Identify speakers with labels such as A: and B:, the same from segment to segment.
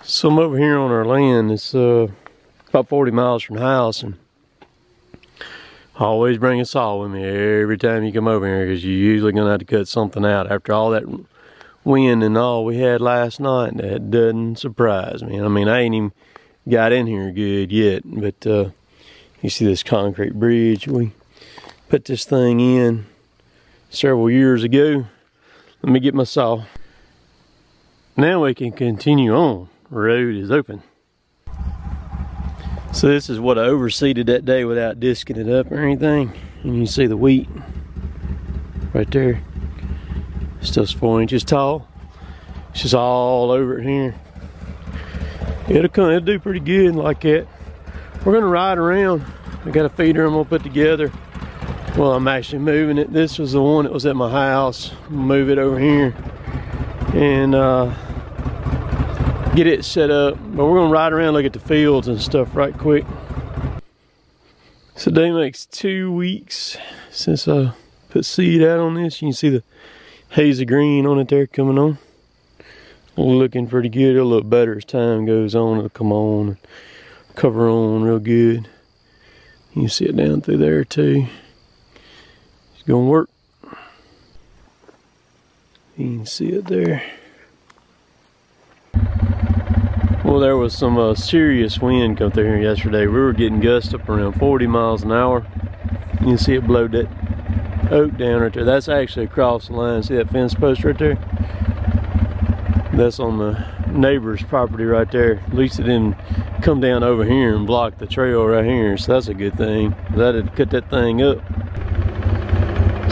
A: So I'm over here on our land. It's about 40 miles from the house, and I always bring a saw with me every time you come over here because you're usually gonna have to cut something out after all that wind and all we had last night. That doesn't surprise me. I mean, I ain't even got in here good yet, but you see this concrete bridge? We put this thing in several years ago. Let me get my saw. Now we can continue on. The road is open. So this is what I overseeded that day without disking it up or anything. And you can see the wheat right there. Still 4 inches tall. It's just all over it here. It'll do pretty good like that. We're gonna ride around. I got a feeder I'm gonna put together. Well, I'm actually moving it. This was the one that was at my house. Move it over here and get it set up. But we're gonna ride around, look at the fields and stuff right quick. So today makes 2 weeks since I put seed out on this. You can see the haze of green on it there coming on. Looking pretty good. It'll look better as time goes on. It'll come on and cover on real good. You can see it down through there too. It's gonna work. You can see it there. Well, there was some serious wind come through here yesterday. We were getting gusts up around 40 miles an hour. You can see it blowed that oak down right there. That's actually across the line. See that fence post right there? That's on the neighbor's property right there. At least it didn't come down over here and block the trail right here. So that's a good thing. That'd cut that thing up.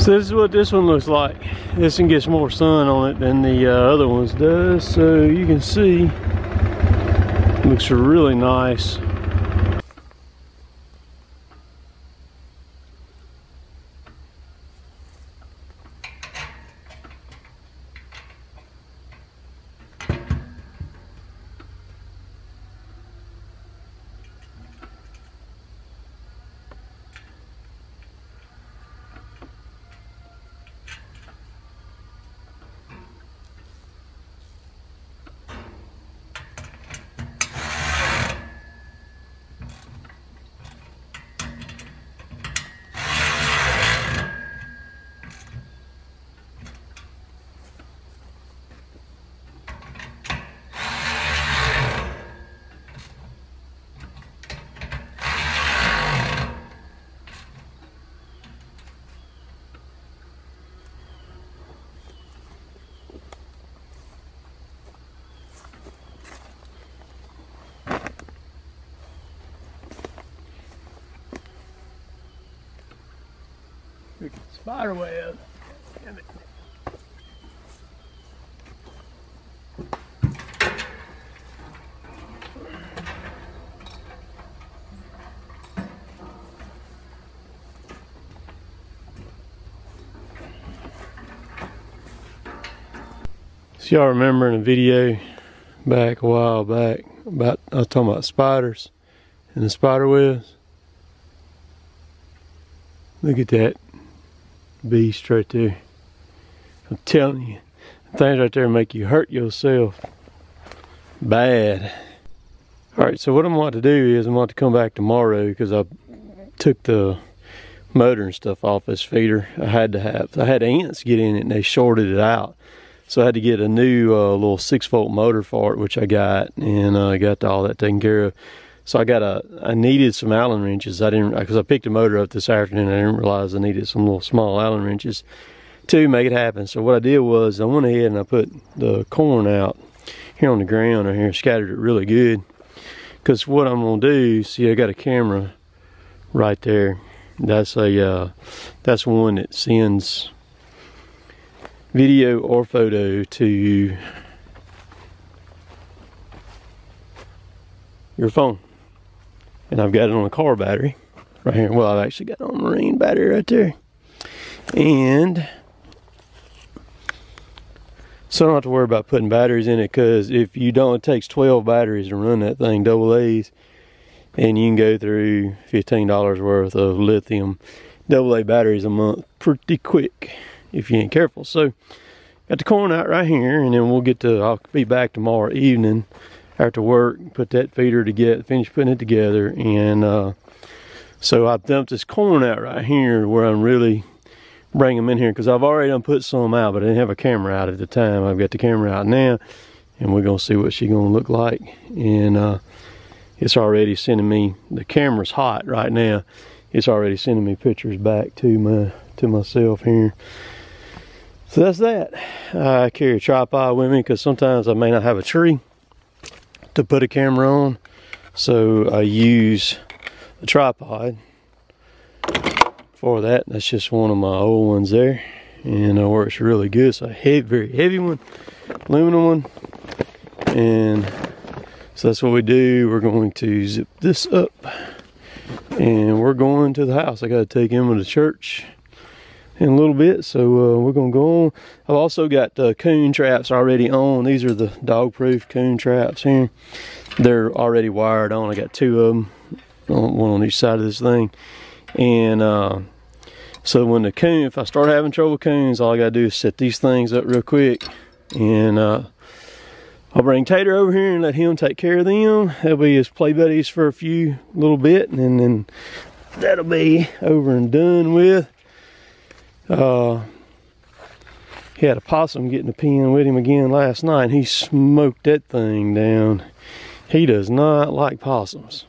A: So this is what this one looks like. This one gets more sun on it than the other ones does. So you can see, it looks really nice. Spider web. Damn it. So y'all remember in a video back a while back about, I was talking about spiders and the spider webs. Look at that beast right there. I'm telling you, things right there make you hurt yourself bad. Alright, so what I'm going to do is I'm going to come back tomorrow because I took the motor and stuff off this feeder. I had ants get in it and they shorted it out. So I had to get a new little 6-volt motor for it, which I got, and I got all that taken care of. So I needed some Allen wrenches. Because I picked the motor up this afternoon, I didn't realize I needed some little small Allen wrenches to make it happen. So what I did was I went ahead and I put the corn out here on the ground right here, scattered it really good. Because what I'm gonna do, see, I got a camera right there. That's one that sends video or photo to your phone. And I've got it on a car battery right here. Well, I've actually got it on a marine battery right there. And so I don't have to worry about putting batteries in it, because if you don't, it takes 12 batteries to run that thing, double A's. And you can go through $15 worth of lithium AA batteries a month pretty quick if you ain't careful. So got the corn out right here, and then I'll be back tomorrow evening after work, put that feeder together, finished putting it together, and so I dumped this corn out right here where I'm really bringing them in here, because I've already done put some out, but I didn't have a camera out at the time. I've got the camera out now, and we're gonna see what she's gonna look like. And it's already sending me, the camera's hot right now. It's already sending me pictures back to myself here. So that's that. I carry a tripod with me because sometimes I may not have a tree to put a camera on, so I use a tripod for that. That's just one of my old ones there, and it works really good. It's a very heavy one, aluminum one, and so that's what we do. We're going to zip this up, and we're going to the house. I got to take Emma to church in a little bit, so we're gonna go on. I've also got coon traps already on. These are the dog-proof coon traps here. They're already wired on. I got 2 of them, one on each side of this thing. And so when the coon, if I start having trouble with coons, all I gotta do is set these things up real quick, and I'll bring Tater over here and let him take care of them. They'll be his play buddies for a little bit, and then that'll be over and done with. He had a possum get in the pen with him again last night. He smoked that thing down. He does not like possums.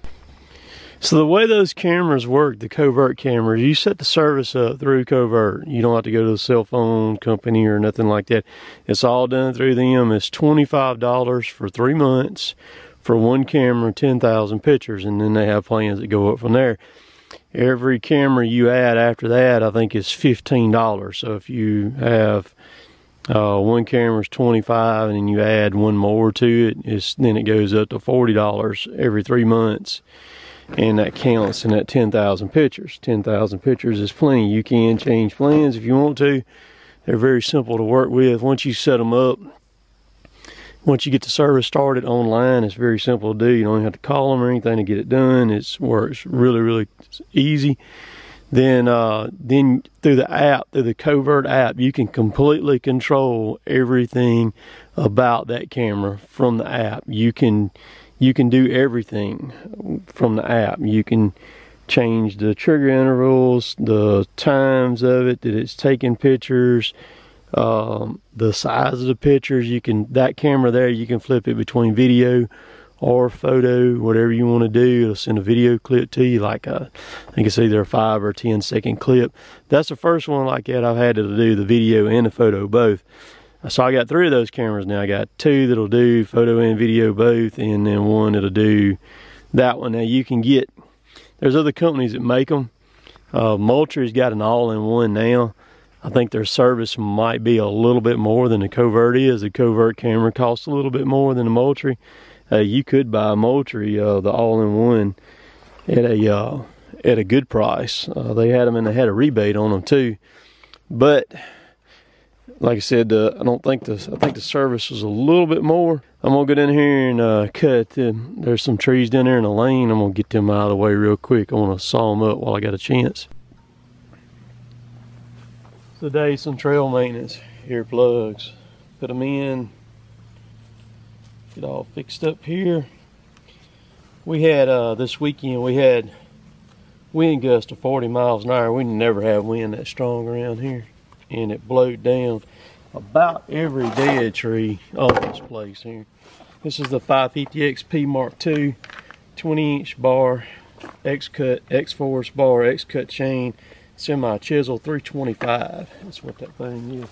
A: So the way those cameras work, the Covert cameras, you set the service up through Covert. You don't have to go to the cell phone company or nothing like that. It's all done through them. It's $25 for 3 months for one camera, 10,000 pictures, and then they have plans that go up from there. Every camera you add after that, I think, is $15. So if you have one camera is $25, and then you add one more to it, then it goes up to $40 every 3 months, and that counts in that 10,000 pictures. 10,000 pictures is plenty. You can change plans if you want to. They're very simple to work with. Once you set them up, once you get the service started online, it's very simple to do. You don't even have to call them or anything to get it done. It works really, really easy. Then through the app, through the Covert app, you can completely control everything about that camera from the app. You can do everything from the app. You can change the trigger intervals, the times of it that it's taking pictures, the size of the pictures. That camera there, you can flip it between video or photo, whatever you want to do. It'll send a video clip to you, like I think it's either a 5 or 10 second clip. That's the first one like that I've had to do the video and the photo both. So I got 3 of those cameras now. I got 2 that'll do photo and video both, and then 1 that'll do that one. Now you can get, there's other companies that make them. Moultrie's got an all-in-one now. I think their service might be a little bit more than the Covert is. The Covert camera costs a little bit more than the Moultrie. You could buy a Moultrie, the all-in-one, at a good price. They had them, and they had a rebate on them too. But like I said, I think the service was a little bit more. I'm gonna get in here and cut. There's some trees down there in the lane. I'm gonna get them out of the way real quick. I want to saw them up while I got a chance. Today, some trail maintenance earplugs. Put them in. Get all fixed up here. We had this weekend, we had wind gusts of 40 miles an hour. We never have wind that strong around here, and it blowed down about every dead tree on this place here. This is the 550 XP Mark II 20-inch bar, X-cut, X-Force bar, X-cut chain, semi-chisel 325. That's what that thing is.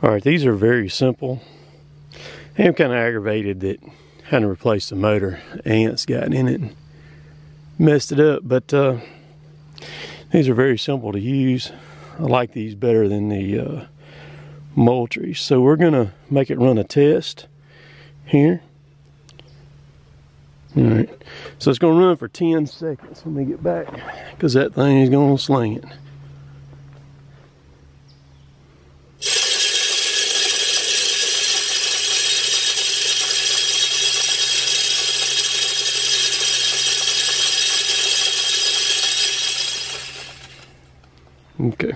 A: All right, these are very simple. I'm kind of aggravated that I had to replace the motor. Ants got in it and messed it up, but these are very simple to use. I like these better than the Moultries. So we're gonna make it run a test here. All right, so it's gonna run for 10 seconds. Let me get back, because that thing is gonna sling it. Okay.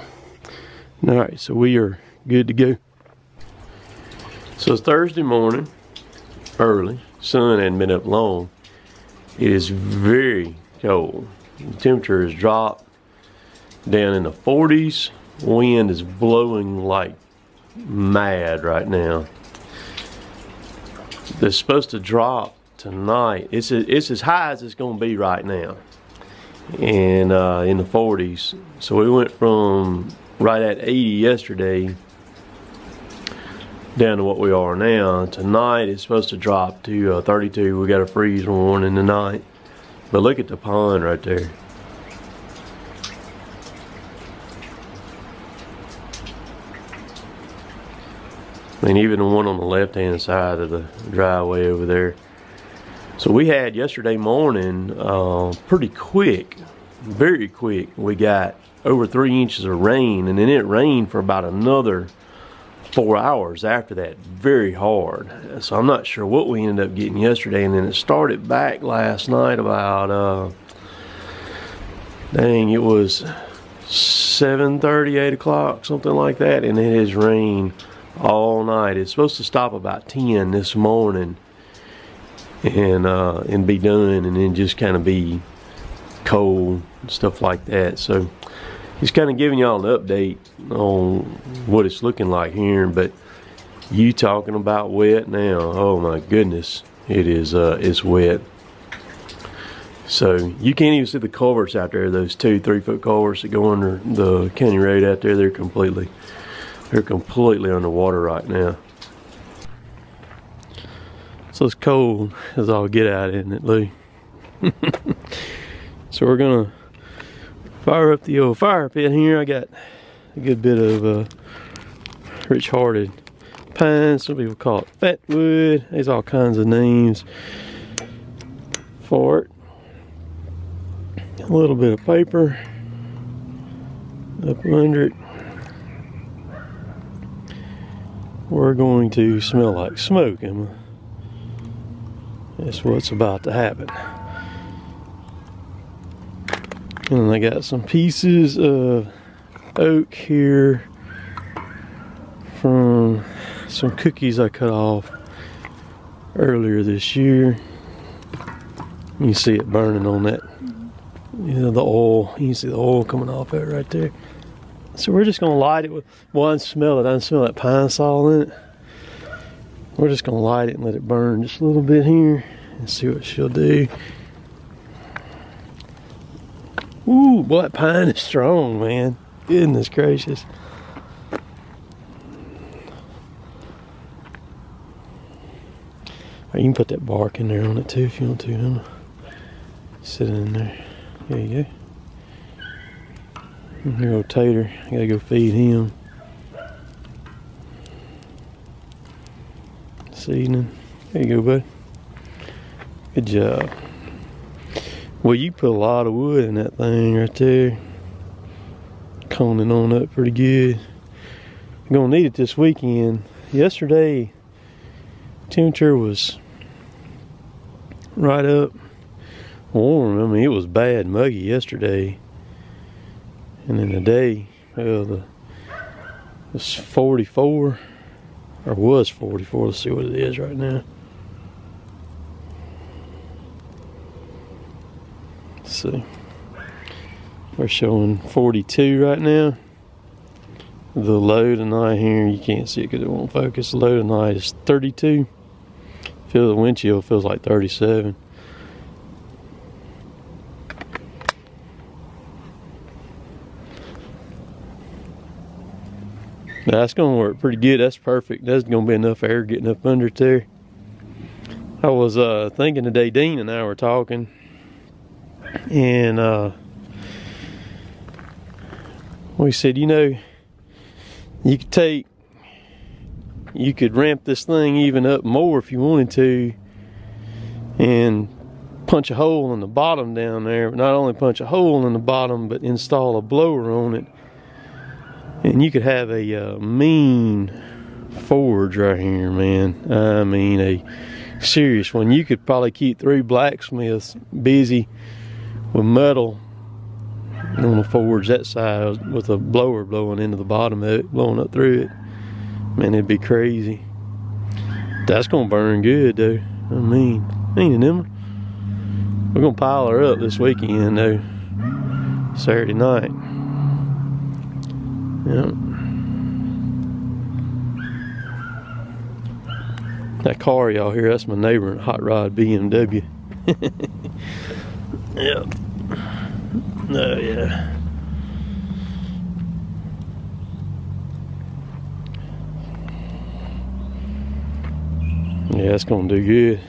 A: All right, so we are good to go. So it's Thursday morning, early. Sun hadn't been up long. It is very cold. The temperature has dropped down in the 40s. Wind is blowing like mad right now. It's supposed to drop tonight. It's as high as it's going to be right now, and in the 40s. So we went from right at 80 yesterday down to what we are now. Tonight it's supposed to drop to 32. We got a freeze warning tonight. But look at the pond right there. I mean, even the one on the left hand side of the driveway over there. So we had yesterday morning pretty quick, very quick. We got over 3 inches of rain, and then it rained for about another 4 hours after that, very hard. So I'm not sure what we ended up getting yesterday, and then it started back last night about dang, it was 7:30, 8 o'clock, something like that, and it has rained all night. It's supposed to stop about 10 this morning and be done, and then just kind of be cold and stuff like that. So just kind of giving y'all an update on what it's looking like here. But you talking about wet now, oh my goodness, it is it's wet. So you can't even see the culverts out there, those 2-3 foot culverts that go under the county road out there. They're completely underwater right now. So it's cold as all get out, isn't it, Lou? So we're gonna fire up the old fire pit here. I got a good bit of rich hearted pine. Some people call it fatwood. There's all kinds of names for it. A little bit of paper up under it. We're going to smell like smoke, Emma. That's what's about to happen. And I got some pieces of oak here from some cookies I cut off earlier this year. You can see it burning on that, you know, the oil. You can see the oil coming off it right there. So we're just gonna light it with, well, I can smell it. I can smell that pine sol in it. We're just gonna light it and let it burn just a little bit here and see what she'll do. Ooh, boy, that pine is strong, man. Goodness gracious. Right, you can put that bark in there on it too if you want to, huh? Sit in there. There you go. And here old Tater, I gotta go feed him this evening. There you go, bud. Good job. Well, you put a lot of wood in that thing right there. Coning on up pretty good. I'm gonna need it this weekend. Yesterday, temperature was right up warm. I mean, it was bad muggy yesterday. And then today, well, it was 44, or was 44. Let's see what it is right now. Let's see. We're showing 42 right now. The low tonight here, you can't see it because it won't focus. The low tonight is 32. Feel the wind chill feels like 37. That's gonna work pretty good. That's perfect. That's gonna be enough air getting up under there. I was thinking today, Dean and I were talking, and we said, you know, you could ramp this thing even up more if you wanted to, and punch a hole in the bottom down there. But not only punch a hole in the bottom, but install a blower on it, and you could have a mean forge right here, man. I mean, a serious one. You could probably keep 3 blacksmiths busy with metal on the forge that side with a blower blowing into the bottom of it, blowing up through it. Man, it'd be crazy. That's gonna burn good though. I mean, ain't it, Emma? We're gonna pile her up this weekend though. Saturday night. Yep. That car y'all hear, that's my neighbor in a hot rod BMW. Yep. Oh yeah. Yeah, it's gonna do good.